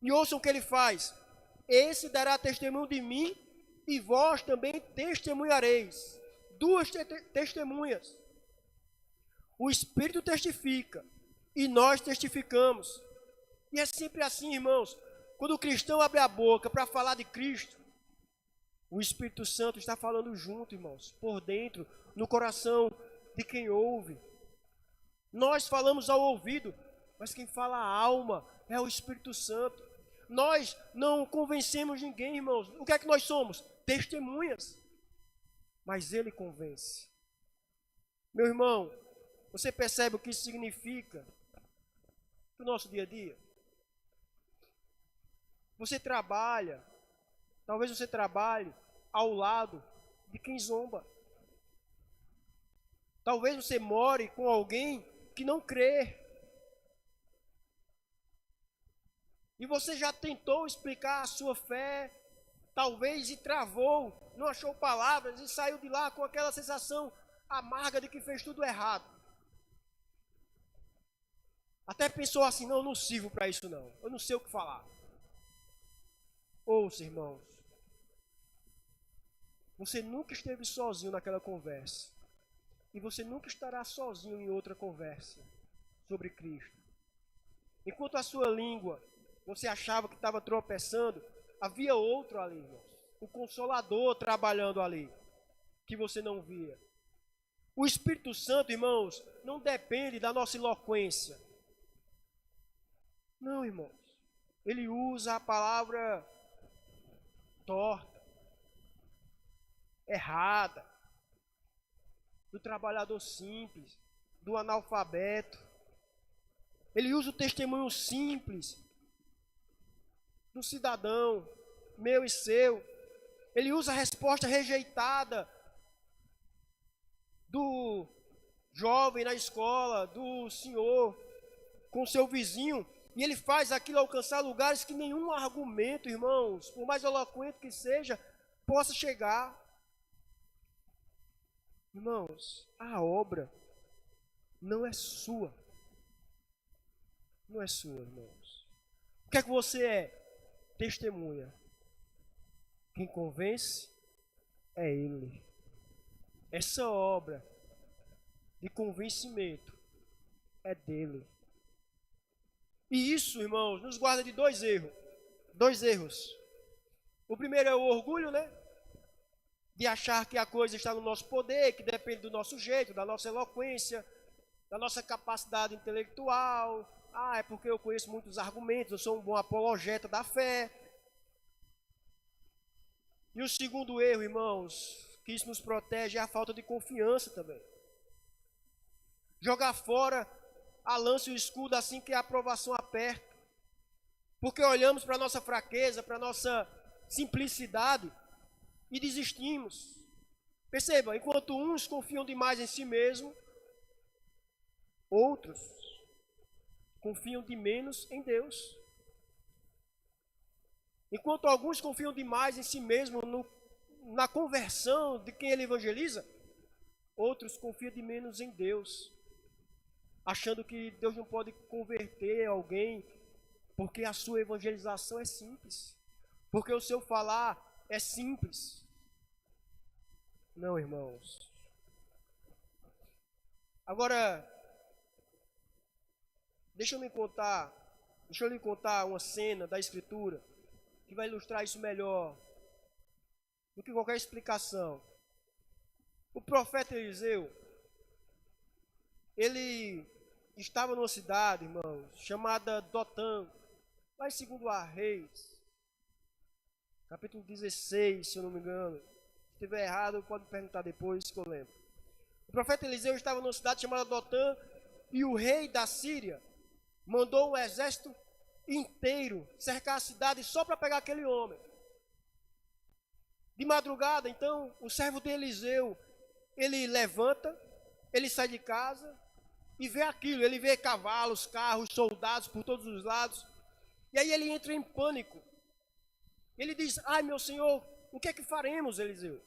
E ouçam o que ele faz. Esse dará testemunho de mim, e vós também testemunhareis. Duas testemunhas. O Espírito testifica, e nós testificamos. E é sempre assim, irmãos. Quando o cristão abre a boca para falar de Cristo, o Espírito Santo está falando junto, irmãos, por dentro, no coração de quem ouve. Nós falamos ao ouvido, mas quem fala a alma é o Espírito Santo. Nós não convencemos ninguém, irmãos. O que é que nós somos? Testemunhas. Mas ele convence. Meu irmão, você percebe o que isso significa no nosso dia a dia? Você trabalha, talvez você trabalhe ao lado de quem zomba. Talvez você more com alguém que não crê. E você já tentou explicar a sua fé, talvez e travou, não achou palavras e saiu de lá com aquela sensação amarga de que fez tudo errado. Até pensou assim, não, eu não sirvo para isso não, eu não sei o que falar. Ouça, irmãos, você nunca esteve sozinho naquela conversa. E você nunca estará sozinho em outra conversa sobre Cristo. Enquanto a sua língua, você achava que estava tropeçando, havia outro ali, irmãos. O Consolador trabalhando ali, que você não via. O Espírito Santo, irmãos, não depende da nossa eloquência. Não, irmãos. Ele usa a palavra torta, errada, do trabalhador simples, do analfabeto. Ele usa o testemunho simples do cidadão, meu e seu. Ele usa a resposta rejeitada do jovem na escola, do senhor com seu vizinho. E ele faz aquilo alcançar lugares que nenhum argumento, irmãos, por mais eloquente que seja, possa chegar. Irmãos, a obra não é sua. Não é sua, irmãos. O que é que você é? Testemunha. Quem convence é Ele. Essa obra de convencimento é dele. E isso, irmãos, nos guarda de dois erros. Dois erros. O primeiro é o orgulho, né? De achar que a coisa está no nosso poder, que depende do nosso jeito, da nossa eloquência, da nossa capacidade intelectual. Ah, é porque eu conheço muitos argumentos, eu sou um bom apologeta da fé. E o segundo erro, irmãos, que isso nos protege é a falta de confiança também. Jogar fora a lança e o escudo assim que a aprovação aperta. Porque olhamos para a nossa fraqueza, para a nossa simplicidade e desistimos. Perceba, enquanto uns confiam demais em si mesmo, outros confiam de menos em Deus. Enquanto alguns confiam demais em si mesmo na conversão de quem ele evangeliza, outros confiam de menos em Deus, achando que Deus não pode converter alguém porque a sua evangelização é simples, porque o seu falar é simples. Não, irmãos. Agora, deixa eu lhe contar uma cena da Escritura que vai ilustrar isso melhor. do que qualquer explicação. O profeta Eliseu, ele estava numa cidade, irmãos, chamada Dotã, lá em 2 Reis, capítulo 16, se eu não me engano. Se estiver errado, pode me perguntar depois, que eu lembro. O profeta Eliseu estava numa cidade chamada Dotã, e o rei da Síria mandou um exército inteiro cercar a cidade só para pegar aquele homem. De madrugada, então, o servo de Eliseu, ele levanta, ele sai de casa e vê aquilo. Ele vê cavalos, carros, soldados por todos os lados. E aí ele entra em pânico. Ele diz: ai, meu senhor, o que é que faremos, Eliseu?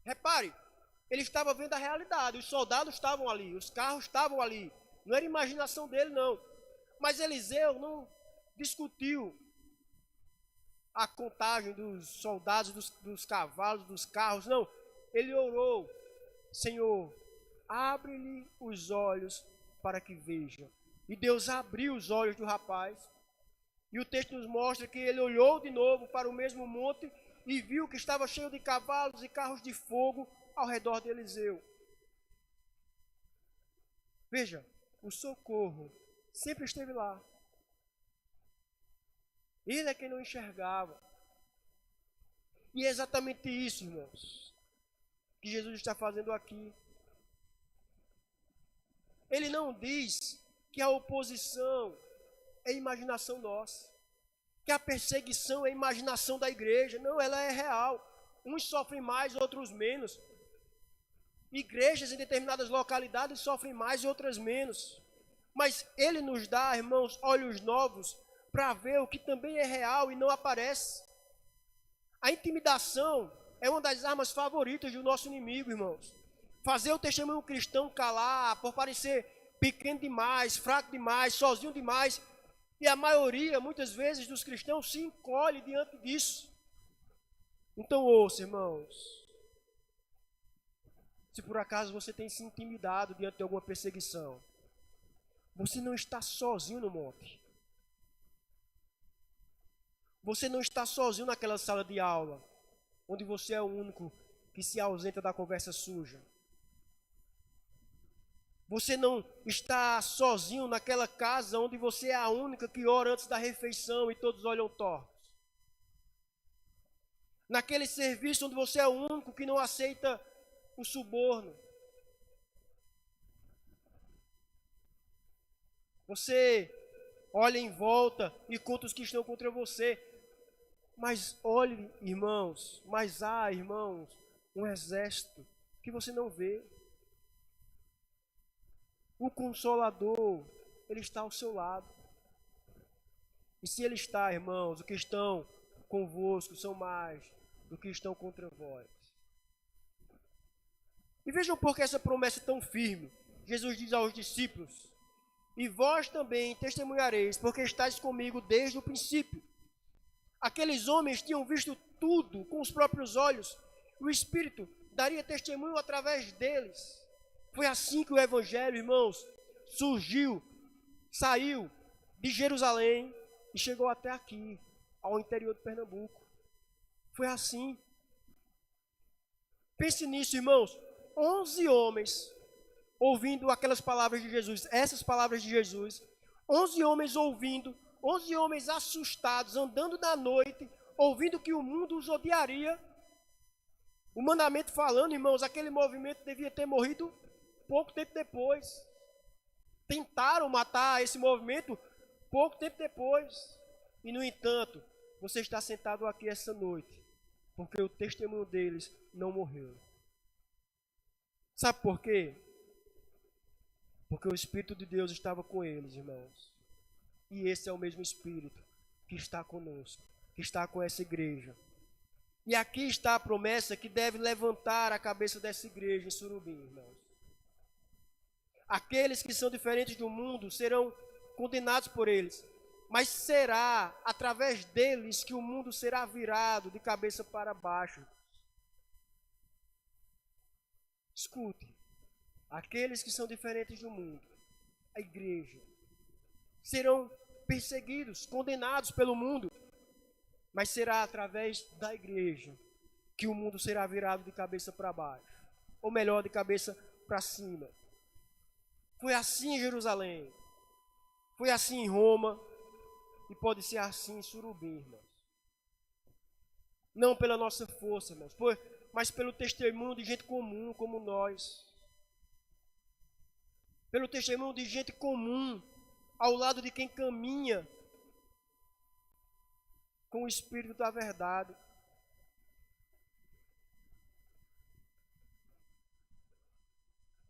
Repare, ele estava vendo a realidade. Os soldados estavam ali, os carros estavam ali. Não era imaginação dele, não. Mas Eliseu não discutiu a contagem dos soldados, dos cavalos, dos carros, não. Ele orou: Senhor, abre-lhe os olhos para que veja. E Deus abriu os olhos do rapaz. E o texto nos mostra que ele olhou de novo para o mesmo monte e viu que estava cheio de cavalos e carros de fogo ao redor de Eliseu. Veja, o socorro sempre esteve lá. Ele é quem não enxergava. E é exatamente isso, irmãos, que Jesus está fazendo aqui. Ele não diz que a oposição é imaginação nossa, que a perseguição é imaginação da igreja. Não, ela é real. Uns sofrem mais, outros menos. Igrejas em determinadas localidades sofrem mais e outras menos. Mas ele nos dá, irmãos, olhos novos para ver o que também é real e não aparece. A intimidação é uma das armas favoritas do nosso inimigo, irmãos. Fazer o testemunho cristão calar, por parecer pequeno demais, fraco demais, sozinho demais. E a maioria, muitas vezes, dos cristãos se encolhe diante disso. Então ouça, irmãos. Se por acaso você tem se intimidado diante de alguma perseguição, você não está sozinho no monte. Você não está sozinho naquela sala de aula, onde você é o único que se ausenta da conversa suja. Você não está sozinho naquela casa onde você é a única que ora antes da refeição e todos olham tortos. Naquele serviço onde você é o único que não aceita o suborno. Você olha em volta e conta os que estão contra você. Mas olhe, irmãos, mas há, irmãos, um exército que você não vê. O Consolador, ele está ao seu lado. E se ele está, irmãos, os que estão convosco são mais do que estão contra vós. E vejam por que essa promessa é tão firme. Jesus diz aos discípulos: e vós também testemunhareis, porque estáis comigo desde o princípio. Aqueles homens tinham visto tudo com os próprios olhos. O Espírito daria testemunho através deles. Foi assim que o Evangelho, irmãos, surgiu, saiu de Jerusalém e chegou até aqui, ao interior de Pernambuco. Foi assim. Pense nisso, irmãos. 11 homens ouvindo aquelas palavras de Jesus, essas palavras de Jesus. 11 homens ouvindo, 11 homens assustados, andando na noite, ouvindo que o mundo os odiaria. Humanamente falando, irmãos, aquele movimento devia ter morrido pouco tempo depois. Tentaram matar esse movimento pouco tempo depois. E, no entanto, você está sentado aqui essa noite, porque o testemunho deles não morreu. Sabe por quê? Porque o Espírito de Deus estava com eles, irmãos. E esse é o mesmo Espírito que está conosco, que está com essa igreja. E aqui está a promessa que deve levantar a cabeça dessa igreja em Surubim, irmãos. Aqueles que são diferentes do mundo serão condenados por eles, mas será através deles que o mundo será virado de cabeça para baixo. Escute, aqueles que são diferentes do mundo, a igreja, serão perseguidos, condenados pelo mundo, mas será através da igreja que o mundo será virado de cabeça para baixo, ou melhor, de cabeça para cima. Foi assim em Jerusalém, foi assim em Roma, e pode ser assim em Surubim, irmãos. Não pela nossa força, irmãos, mas pelo testemunho de gente comum como nós. Pelo testemunho de gente comum, ao lado de quem caminha com o Espírito da verdade.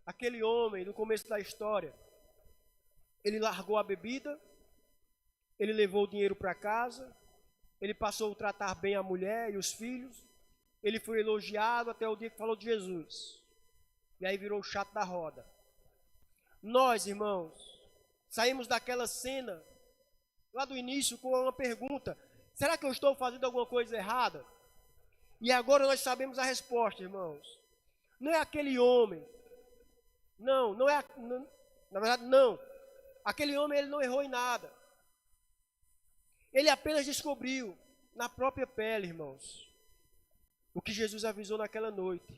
Aquele homem, no começo da história, ele largou a bebida, ele levou o dinheiro para casa, ele passou a tratar bem a mulher e os filhos, ele foi elogiado até o dia que falou de Jesus. E aí virou o chato da roda. Nós, irmãos, saímos daquela cena, lá do início, com uma pergunta: será que eu estou fazendo alguma coisa errada? E agora nós sabemos a resposta, irmãos. Não é aquele homem. Não é. Na verdade, não. Aquele homem, ele não errou em nada. Ele apenas descobriu, na própria pele, irmãos, o que Jesus avisou naquela noite.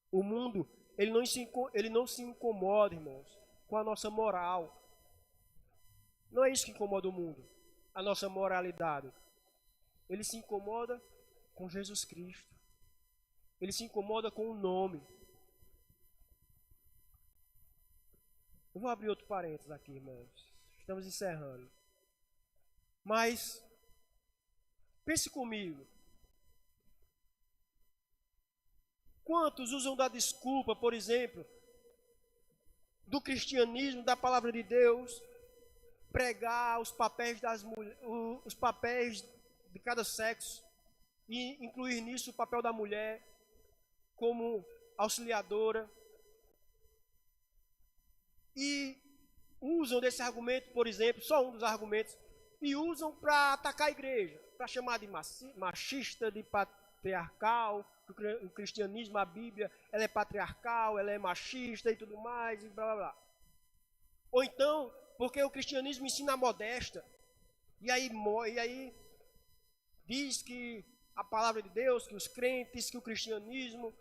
O mundo, ele não se incomoda, irmãos, com a nossa moral. Não é isso que incomoda o mundo, a nossa moralidade. Ele se incomoda com Jesus Cristo. Ele se incomoda com o nome. Eu vou abrir outro parênteses aqui, irmãos. Estamos encerrando. Mas, pense comigo. Quantos usam da desculpa, por exemplo, do cristianismo, da palavra de Deus, pregar os papéis das mulheres, os papéis de cada sexo, e incluir nisso o papel da mulher como auxiliadora, e usam desse argumento, por exemplo, só um dos argumentos, e usam para atacar a igreja, para chamar de machista, de patriarcal. O cristianismo, a Bíblia, ela é patriarcal, ela é machista e tudo mais, e blá blá blá. Ou então, porque o cristianismo ensina a modéstia, e aí diz que a palavra de Deus, que os crentes, que o cristianismo,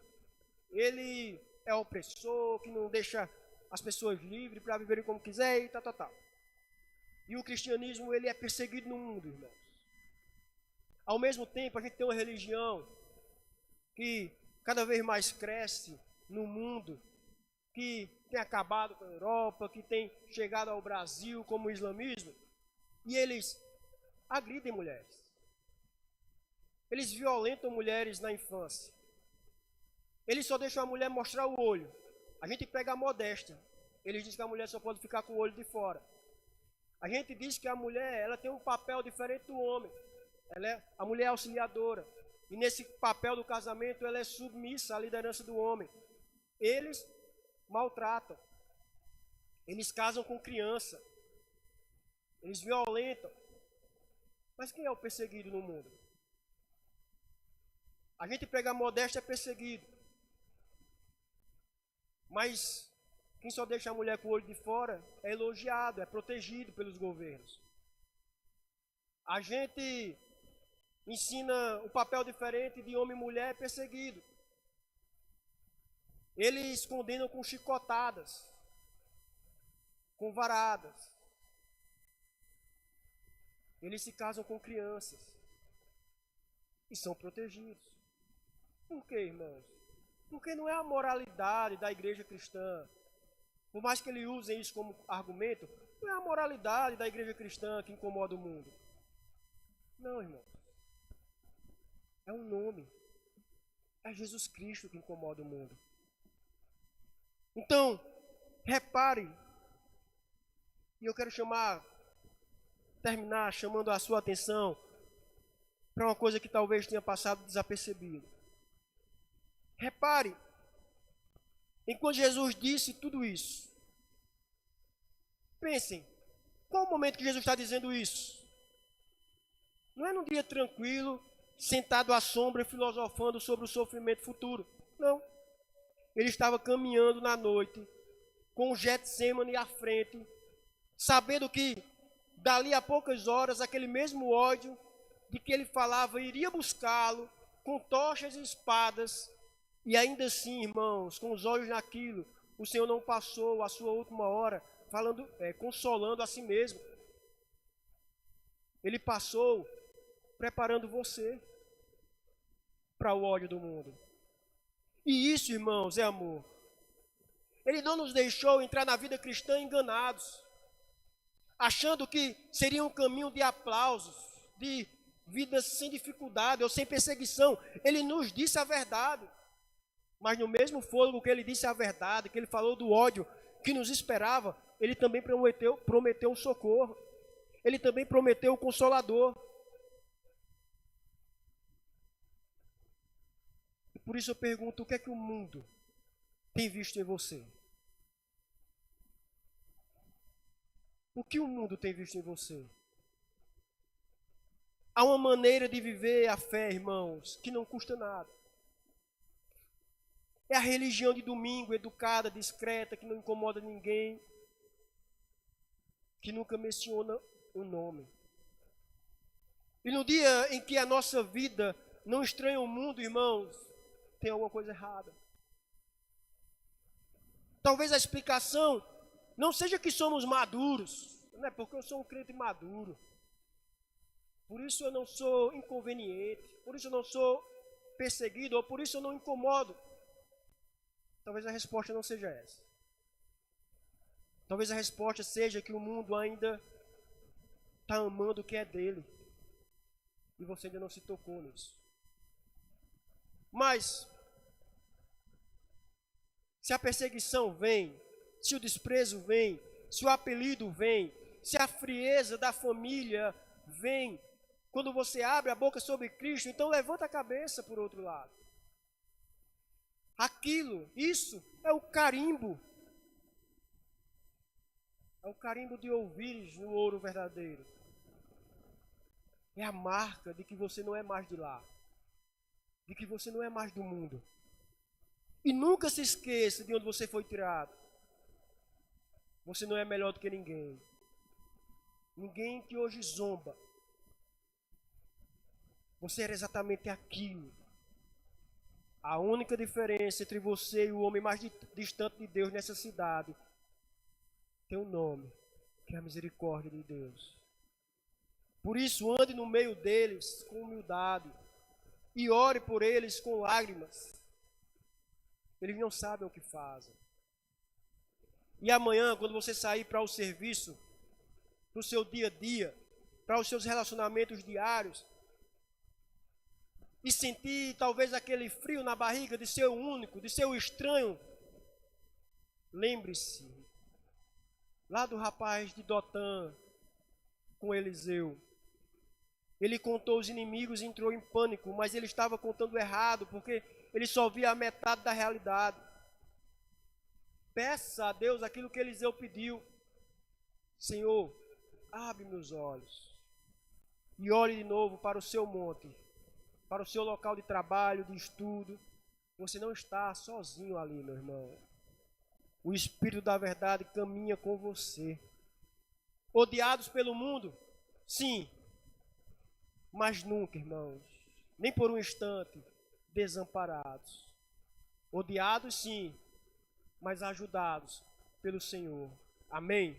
ele é opressor, que não deixa as pessoas livres para viverem como quiser e tal. E o cristianismo, ele é perseguido no mundo, irmãos. Ao mesmo tempo, a gente tem uma religião que cada vez mais cresce no mundo, que tem acabado com a Europa, que tem chegado ao Brasil como o islamismo, e eles agridem mulheres. Eles violentam mulheres na infância. Eles só deixam a mulher mostrar o olho. A gente pega a modéstia. Eles dizem que a mulher só pode ficar com o olho de fora. A gente diz que a mulher, ela tem um papel diferente do homem. A mulher é auxiliadora. E nesse papel do casamento, ela é submissa à liderança do homem. Eles maltratam. Eles casam com criança. Eles violentam. Mas quem é o perseguido no mundo? A gente prega a modéstia é perseguido. Mas quem só deixa a mulher com o olho de fora é elogiado, é protegido pelos governos. A gente ensina o papel diferente de homem e mulher, é perseguido. Eles condenam com chicotadas, com varadas. Eles se casam com crianças e são protegidos. Por quê, irmãos? Porque não é a moralidade da igreja cristã. Por mais que eles usem isso como argumento, não é a moralidade da igreja cristã que incomoda o mundo. Não, irmão. É um nome. É Jesus Cristo que incomoda o mundo. Então, repare. E eu quero terminar chamando a sua atenção para uma coisa que talvez tenha passado desapercebido. Repare, enquanto Jesus disse tudo isso, pensem, qual o momento que Jesus está dizendo isso? Não é num dia tranquilo, sentado à sombra e filosofando sobre o sofrimento futuro. Não. Ele estava caminhando na noite, com o Getsemane à frente, sabendo que dali a poucas horas, aquele mesmo ódio de que ele falava iria buscá-lo, com tochas e espadas, e ainda assim, irmãos, com os olhos naquilo, o Senhor não passou a sua última hora consolando a si mesmo. Ele passou preparando você para o ódio do mundo. E isso, irmãos, é amor. Ele não nos deixou entrar na vida cristã enganados, achando que seria um caminho de aplausos, de vida sem dificuldade ou sem perseguição. Ele nos disse a verdade. Mas no mesmo fôlego que ele disse a verdade, que ele falou do ódio que nos esperava, ele também prometeu o socorro. Ele também prometeu o consolador. E por isso eu pergunto, o que é que o mundo tem visto em você? O que o mundo tem visto em você? Há uma maneira de viver a fé, irmãos, que não custa nada. É a religião de domingo, educada, discreta, que não incomoda ninguém, que nunca menciona o nome. E no dia em que a nossa vida não estranha o mundo, irmãos, tem alguma coisa errada. Talvez a explicação não seja que somos maduros, não é porque eu sou um crente maduro. Por isso eu não sou inconveniente, por isso eu não sou perseguido, ou por isso eu não incomodo. Talvez a resposta não seja essa. Talvez a resposta seja que o mundo ainda está amando o que é dele. E você ainda não se tocou nisso. Mas, se a perseguição vem, se o desprezo vem, se o apelido vem, se a frieza da família vem, quando você abre a boca sobre Cristo, então levanta a cabeça por outro lado. Isso é o carimbo. É o carimbo de ouvires no ouro verdadeiro. É a marca de que você não é mais de lá. De que você não é mais do mundo. E nunca se esqueça de onde você foi tirado. Você não é melhor do que ninguém. Ninguém que hoje zomba. Você era exatamente aquilo. A única diferença entre você e o homem mais distante de Deus nessa cidade tem um nome, que é a misericórdia de Deus. Por isso, ande no meio deles com humildade e ore por eles com lágrimas. Eles não sabem o que fazem. E amanhã, quando você sair para o serviço, para o seu dia a dia, para os seus relacionamentos diários, e sentir talvez aquele frio na barriga de ser o único, de ser o estranho, lembre-se lá do rapaz de Dotã com Eliseu. Ele contou os inimigos e entrou em pânico, mas ele estava contando errado, porque ele só via a metade da realidade. Peça a Deus aquilo que Eliseu pediu. Senhor, abre meus olhos e olhe de novo para o seu monte, para o seu local de trabalho, de estudo. Você não está sozinho ali, meu irmão. O Espírito da verdade caminha com você. Odiados pelo mundo? Sim. Mas nunca, irmãos, nem por um instante, desamparados. Odiados, sim, mas ajudados pelo Senhor. Amém?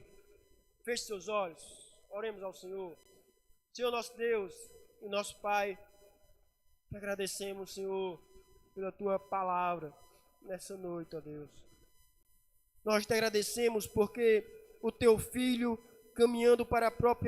Feche seus olhos, oremos ao Senhor. Senhor nosso Deus e nosso Pai, te agradecemos, Senhor, pela Tua palavra nessa noite, ó Deus. Nós te agradecemos porque o Teu Filho, caminhando para a própria